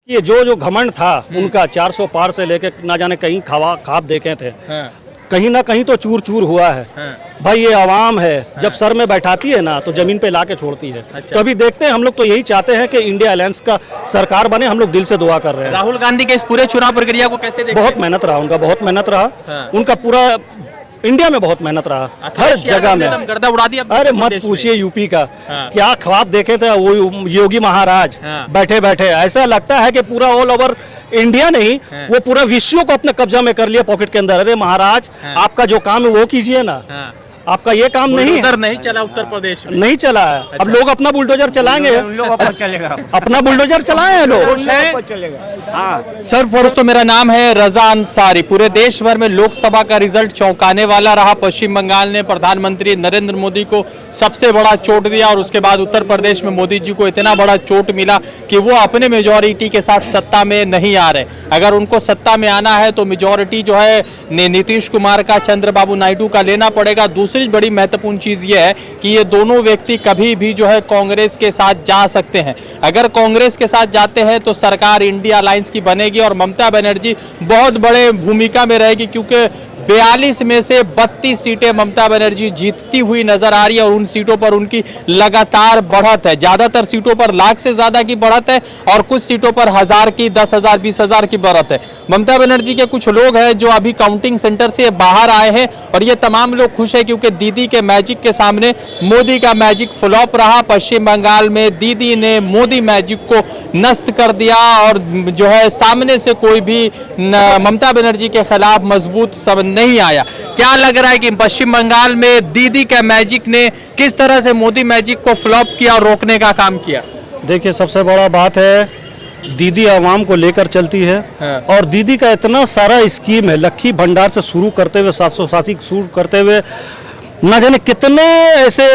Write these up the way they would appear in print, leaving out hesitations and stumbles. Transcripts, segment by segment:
ये जो घमंड था उनका 400 पार से लेके ना जाने कहीं ख्वाब देखे थे, कहीं ना कहीं तो चूर चूर हुआ है। भाई ये आवाम है, जब सर में बैठाती है ना तो जमीन पे लाके छोड़ती है। अच्छा। तो अभी देखते हैं, हम लोग तो यही चाहते हैं कि इंडिया अलायंस का सरकार बने, हम लोग दिल से दुआ कर रहे हैं। राहुल गांधी के इस पूरे चुनाव प्रक्रिया को कैसे देखते हैं? बहुत मेहनत रहा उनका, बहुत मेहनत रहा उनका, पूरा इंडिया में बहुत मेहनत रहा, हर जगह में गर्दा उड़ा दिया। अरे मत पूछिए यूपी का क्या ख्वाब देखे थे वो योगी महाराज बैठे बैठे। ऐसा लगता है कि पूरा ऑल ओवर इंडिया नहीं, वो पूरा विश्व को अपने कब्जा में कर लिया पॉकेट के अंदर। अरे महाराज, आपका जो काम है वो कीजिए ना, आपका ये काम नहीं चला उत्तर प्रदेश में, नहीं चला है। अच्छा। अब लोग अपना बुलडोजर चलाएंगे, अपना बुलडोजर चलाए हैं लोग। हाँ सर, फर्स्ट तो मेरा नाम है रजा अंसारी। पूरे देश भर में लोकसभा का रिजल्ट चौंकाने वाला रहा। पश्चिम बंगाल ने प्रधानमंत्री नरेंद्र मोदी को सबसे बड़ा चोट दिया और उसके बाद उत्तर प्रदेश में मोदी जी को इतना बड़ा चोट मिला कि वो अपने मेजोरिटी के साथ सत्ता में नहीं आ रहे। अगर उनको सत्ता में आना है तो मेजोरिटी जो है नीतीश कुमार का, चंद्रबाबू नायडू का लेना पड़ेगा। दूसरी बड़ी महत्वपूर्ण चीज ये है कि ये दोनों व्यक्ति कभी भी जो है कांग्रेस के साथ जा सकते हैं। अगर कांग्रेस के साथ जाते हैं तो सरकार इंडिया अलायंस की बनेगी और ममता बनर्जी बहुत बड़े भूमिका में रहेगी, क्योंकि 42 में से 32 सीटें ममता बनर्जी जीतती हुई नजर आ रही है और उन सीटों पर उनकी लगातार बढ़त है। ज्यादातर सीटों पर लाख से ज्यादा की बढ़त है और कुछ सीटों पर 1000 की, 10,000, 20,000 की बढ़त है। ममता बनर्जी के कुछ लोग हैं जो अभी काउंटिंग सेंटर से बाहर आए हैं और ये तमाम लोग खुश है, क्योंकि दीदी के मैजिक के सामने मोदी का मैजिक फ्लॉप रहा। पश्चिम बंगाल में दीदी ने मोदी मैजिक को नष्ट कर दिया और जो है सामने से कोई भी ममता बनर्जी के खिलाफ मजबूत सब नहीं आया। क्या लग रहा है कि पश्चिम बंगाल में दीदी का मैजिक ने किस तरह से मोदी मैजिक को फ्लॉप किया और रोकने का काम किया? देखिए, सबसे बड़ा बात है दीदी आवाम को लेकर चलती है और दीदी का इतना सारा स्कीम है, लक्खी भंडार से शुरू करते हुए 780 शुरू करते हुए ना जाने कितने ऐसे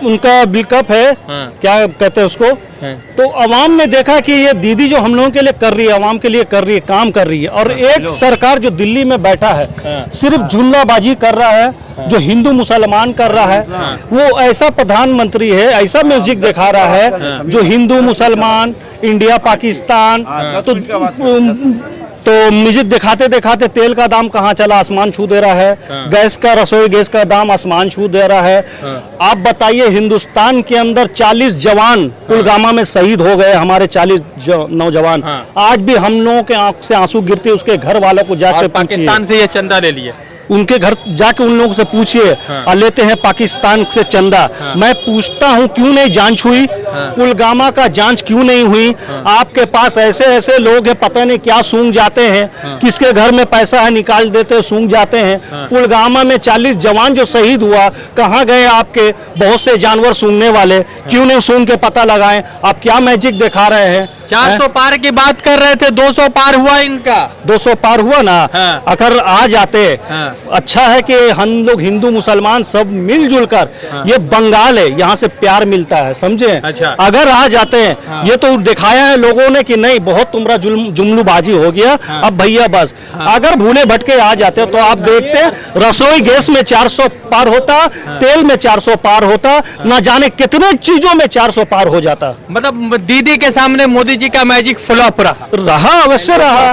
उनका बिल्कअप है, क्या कहते हैं उसको। तो अवाम ने देखा कि ये दीदी जो हम लोगों के लिए कर रही है, अवाम के लिए कर रही है, काम कर रही है। और एक सरकार जो दिल्ली में बैठा है सिर्फ जुमलाबाजी कर रहा है, जो हिंदू मुसलमान कर रहा है, वो ऐसा प्रधानमंत्री है, ऐसा म्यूजिक दिखा रहा है जो हिंदू मुसलमान, इंडिया पाकिस्तान, तो म्यूजिक दिखाते दिखाते तेल का दाम कहाँ चला, आसमान छू दे रहा है। गैस का, रसोई गैस का दाम आसमान छू दे रहा है। आप बताइए, हिंदुस्तान के अंदर 40 जवान पुलवामा में शहीद हो गए, हमारे 40 नौजवान। आज भी हम लोगों के आंख से आंसू गिरते, उसके घर वालों को जाकर पाकिस्तान से ये चंदा ले लिया, उनके घर जाके उन लोगों से पूछिए, लेते हैं पाकिस्तान से चंदा। मैं पूछता हूं, क्यों नहीं जांच हुई? पुलवामा का जांच क्यों नहीं हुई? आपके पास ऐसे ऐसे लोग हैं, पता नहीं क्या सूंघ जाते हैं, किसके घर में पैसा है निकाल देते, सूंघ जाते हैं। पुलवामा में 40 जवान जो शहीद हुआ, कहाँ गए आपके बहुत से जानवर सूंघने वाले? क्यों नहीं सूंघ के पता लगाएं? आप क्या मैजिक दिखा रहे हैं? 400 पार की बात कर रहे थे, 200 पार हुआ इनका। 200 पार हुआ ना। अगर आ जाते, अच्छा है कि हम लोग हिंदू मुसलमान सब मिलजुल कर, ये बंगाल है, यहाँ से प्यार मिलता है, समझे? अच्छा। अगर आ जाते हैं, ये तो दिखाया है लोगों ने कि नहीं बहुत तुमरा जुमलूबाजी हो गया, अब भैया बस। अगर भूले भटके आ जाते तो आप देखते रसोई गैस में 400 पार होता, तेल में 400 पार होता, ना जाने कितने चीजों में 400 पार हो जाता। मतलब दीदी के सामने मोदी जी का मैजिक फ्लॉप रहा, अवश्य रहा,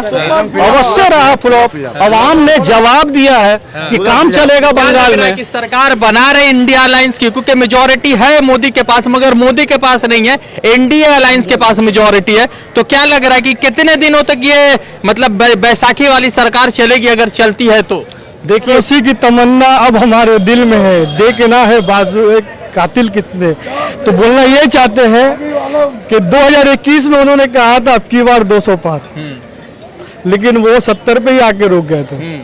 अवश्य रहा फ्लॉप। अवाम ने जवाब दिया है कि काम चलेगा बंगाल में। कि सरकार बना रहे इंडिया अलायंस की, क्योंकि मेजोरिटी है मोदी के पास, मगर मोदी के पास नहीं है, इंडिया अलायंस के पास मेजोरिटी है। तो क्या लग रहा है कि कितने दिनों तक ये मतलब बैसाखी वाली सरकार चलेगी, अगर चलती है तो? देखिए, उसी की तमन्ना अब हमारे दिल में है, देखना है बाजू एक कातिल कितने। तो बोलना ये चाहते हैं कि 2021 में उन्होंने कहा था अब की बार 200 पार, लेकिन वो 70 पे ही आके रुक गए थे।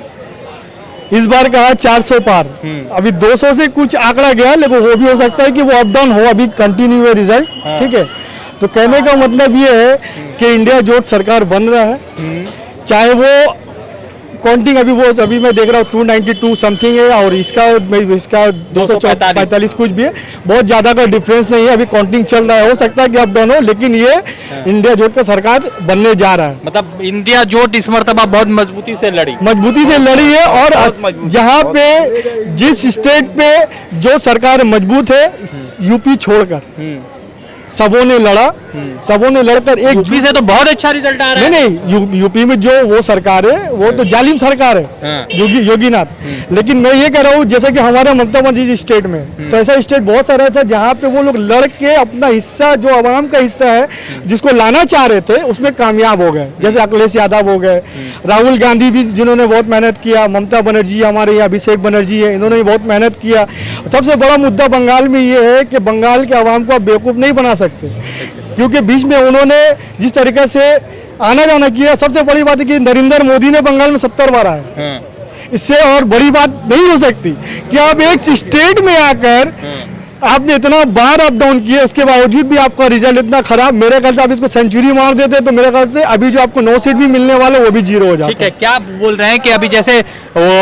इस बार कहा 400 पार, अभी 200 से कुछ आंकड़ा गया, लेकिन वो भी हो सकता है कि वो अप डाउन हो, अभी कंटिन्यू है रिजल्ट। ठीक है, तो कहने का मतलब ये है कि इंडिया जोट सरकार बन रहा है, चाहे वो काउंटिंग अभी मैं देख रहा हूँ 292 समथिंग है और इसका 245 कुछ भी है, बहुत ज्यादा का डिफरेंस नहीं है। अभी काउंटिंग चल रहा है, हो सकता है कि अप डाउन हो, लेकिन ये इंडिया जोट का सरकार बनने जा रहा है। मतलब इंडिया जोट इस मर्तबा बहुत मजबूती से लड़ी है और जहाँ पे जिस स्टेट पे जो सरकार मजबूत है, यूपी छोड़कर सबों ने लड़ा, सबों ने लड़कर एक यूपी से तो बहुत अच्छा रिजल्ट आ रहा है। नहीं, यूपी में जो वो सरकार है वो तो जालिम सरकार है, योगीनाथ। लेकिन मैं ये कह रहा हूँ जैसे कि हमारा ममता बनर्जी स्टेट में, तो ऐसा स्टेट बहुत सारा ऐसा जहाँ पे वो लोग लड़ के अपना हिस्सा, जो आवाम का हिस्सा है जिसको लाना चाह रहे थे, उसमें कामयाब हो गए। जैसे अखिलेश यादव हो गए, राहुल गांधी भी जिन्होंने बहुत मेहनत किया, ममता बनर्जी हमारे यहाँ अभिषेक बनर्जी है, इन्होंने भी बहुत मेहनत किया। सबसे बड़ा मुद्दा बंगाल में ये है कि बंगाल के आवाम को आप बेवकूफ़ नहीं बना सकते, क्योंकि बीच में उन्होंने जिस तरीके से आना जाना किया। सबसे बड़ी बात है कि नरेंद्र मोदी ने बंगाल में 70 बार आए, इससे और बड़ी बात नहीं हो सकती कि आप एक स्टेट में आकर आपने इतना बार अप डाउन किए, उसके बावजूद भी आपका रिजल्ट इतना खराब। मेरे ख्याल से आप इसको सेंचुरी मार देते तो मेरे ख्याल से अभी जो आपको 9 सीट भी मिलने वाले वो भी 0 हो जाता। ठीक है, क्या बोल रहे हैं कि अभी जैसे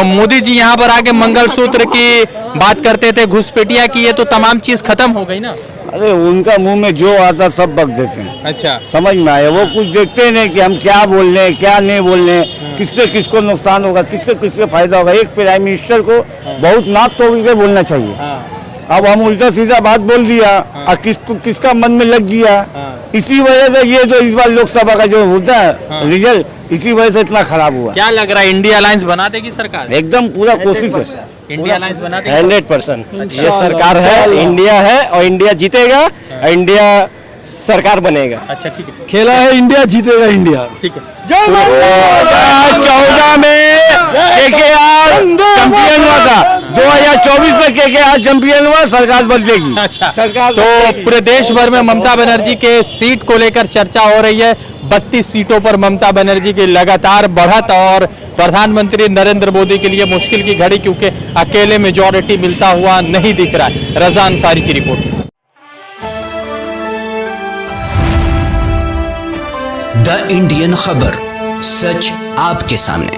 मोदी जी यहाँ पर आके मंगलसूत्र की बात करते थे, घुसपैठिया की, ये तो तमाम चीज खत्म हो गई ना। अरे उनका मुंह में जो आता सब बक देते हैं। अच्छा, समझ में आया, वो कुछ देखते ही नहीं कि हम क्या बोल रहे हैं क्या नहीं बोल रहे हैं, किससे किसको नुकसान होगा, किससे किससे फायदा होगा। एक प्राइम मिनिस्टर को बहुत नाक तोड़ के बोलना चाहिए। अब हम उल्टा सीधा बात बोल दिया और किसका मन में लग गया। इसी वजह से ये जो इस बार लोकसभा का जो होता है रिजल्ट, इसी वजह से इतना खराब हुआ। क्या लग रहा है, इंडिया अलायंस बना देगी सरकार? एकदम पूरा कोशिश है, इंडिया अलायंस बना देगी 100%। ये सरकार है, इंडिया है और इंडिया जीतेगा, इंडिया सरकार बनेगा। अच्छा, ठीक है, खेला है इंडिया, जीतेगा इंडिया। ठीक है। 2014 में KKR चैंपियन हुआ था, 2024 में KKR चैंपियन हुआ, सरकार बदलेगी। अच्छा, सरकार तो पूरे देश भर में ममता बनर्जी के सीट को लेकर चर्चा हो रही है। 32 सीटों पर ममता बनर्जी की लगातार बढ़त और प्रधानमंत्री नरेंद्र मोदी के लिए मुश्किल की घड़ी, क्योंकि अकेले मेजॉरिटी मिलता हुआ नहीं दिख रहा है। रजा अंसारी की रिपोर्ट। द इंडियन खबर, सच आपके सामने।